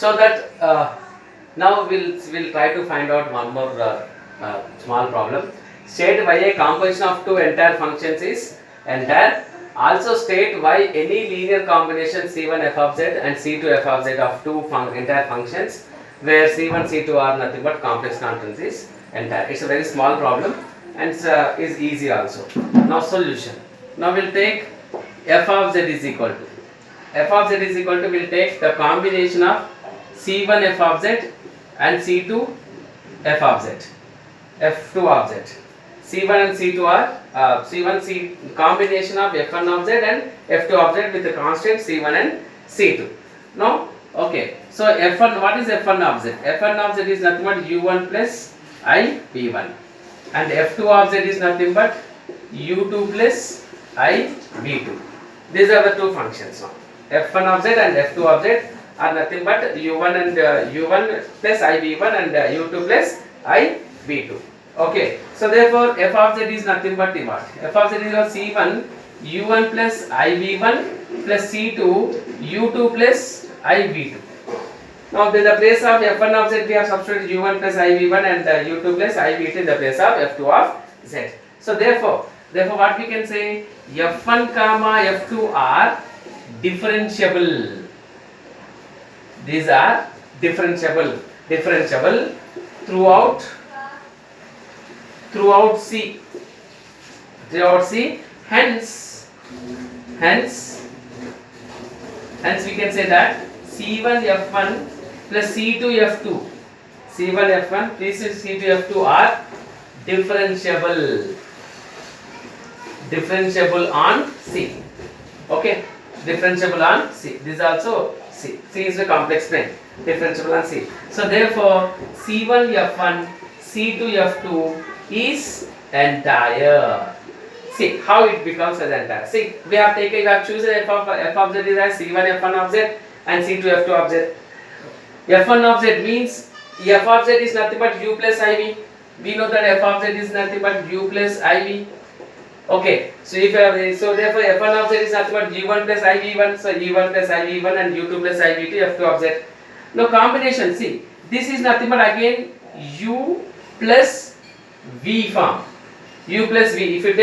So that now we'll try to find out one more small problem. State why a composition of two entire functions is entire. Also state why any linear combination C1 f of z and C2 f of z of two entire functions where C1 C2 are nothing but complex constants is entire. It's a very small problem and is easy also. Now solution. Now we'll take f of z is equal to we'll take the combination of C1 f of z and C2 f of z, f2 of z. C1 and C2 are C1 C combination of f1 of z and f2 of z with the constant C1 and C2. Now, okay. So f1, what is f1 of z? F1 of z is nothing but u1 plus I v1, and f2 of z is nothing but u2 plus I v2. These are the two functions now. F1 of z and f2 of z are nothing but u1 and u1 plus I v1 and u2 plus I v2. Okay, so therefore f of z is nothing but what? F of z is equal c1 u1 plus I v1 plus c2 u2 plus I v2. Now in the place of f1 of z we have substituted u1 plus I v1 and u2 plus I v2 in the place of f2 of z. So therefore what we can say, f1 comma f2 are differentiable. These are differentiable throughout C. Hence we can say that C1 F1 plus C2 F2, C1 F1 plus C2 F2 are differentiable on C. Okay, differentiable on C. This is also C. C is a complex plane. Differentiable on C. So therefore, C1 F1, C2 F2 is entire. See how it becomes as entire. See, we have chosen f of z is as C1 F1 of z and C2 F2 of z. F1 of z means f of z is nothing but u plus iv. We know that f of z is nothing but u plus iv. Okay, so therefore f1 of z is nothing but u1 plus iv1, so u1 plus iv1 and u2 plus iv2, f2 of z. Now combination, see, this is nothing but again u plus v form, u plus v. If you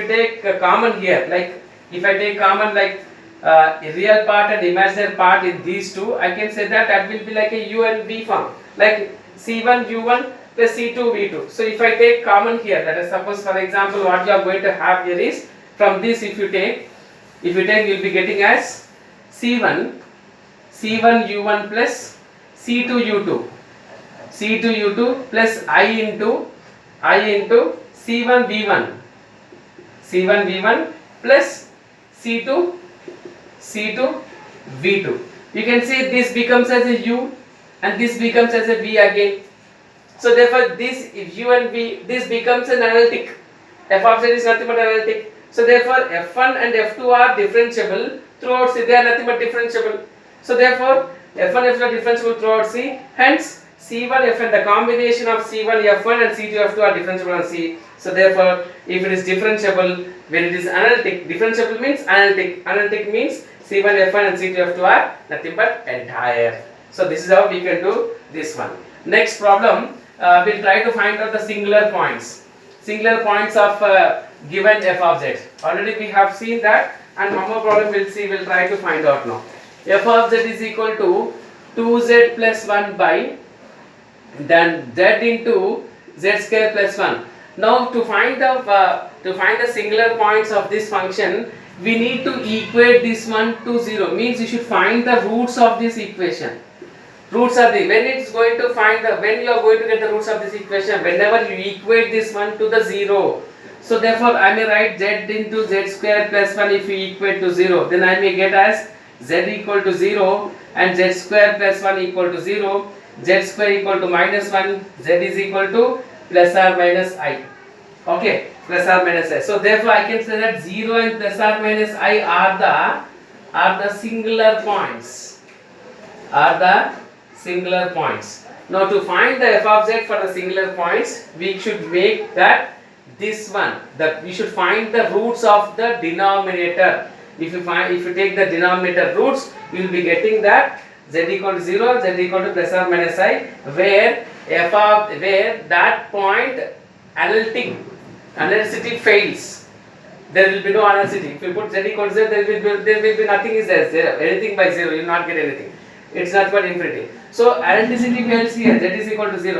take common here, like if I take common like real part and imaginary part in these two, I can say that will be like a u and v form, like c1 u1 plus c2 v2. So if I take common here, that is suppose for example what you are going to have here is, from this if you take you will be getting as c1 u1 plus c2 u2 plus I into c1 v1 plus c2 v2. You can see this becomes as a u and this becomes as a v again. So therefore this u and v, this becomes an analytic. F of z is nothing but analytic. So therefore f1 and f2 are differentiable throughout C. They are nothing but differentiable. So therefore f1 f2 are differentiable throughout C. Hence C1 Fn, the combination of C1 F1 and C2 F2 are differentiable on C. So therefore if it is differentiable, when it is analytic, differentiable means analytic means C1 F1 and C2 F2 are nothing but entire. So this is how we can do this one. Next problem, we'll try to find out the singular points of given f of z. Already we have seen that, and one more problem we'll try to find out now. F of z is equal to 2z plus 1 by then z into z square plus 1. Now to find the singular points of this function, we need to equate this one to 0. Means you should find the roots of this equation. Roots are when you are going to get the roots of this equation, whenever you equate this one to the 0. So therefore I may write z into z square plus 1 if you equate to 0. Then I may get as z equal to 0 and z square plus 1 equal to 0. Z square equal to minus 1, z is equal to plus or minus I. Okay, plus or minus I. So therefore I can say that 0 and plus or minus I are the singular points. Now to find the f of z for the singular points, we should make that this one, that we should find the roots of the denominator. If you take the denominator roots, you will be getting that z equal to 0, z equal to plus or minus I, where where that point analyticity fails. There will be no analyticity. If you put z equal to 0, there will be nothing is there. Anything by 0, you will not get anything. It's not but infinity. So analyticity fails here. Z is equal to 0.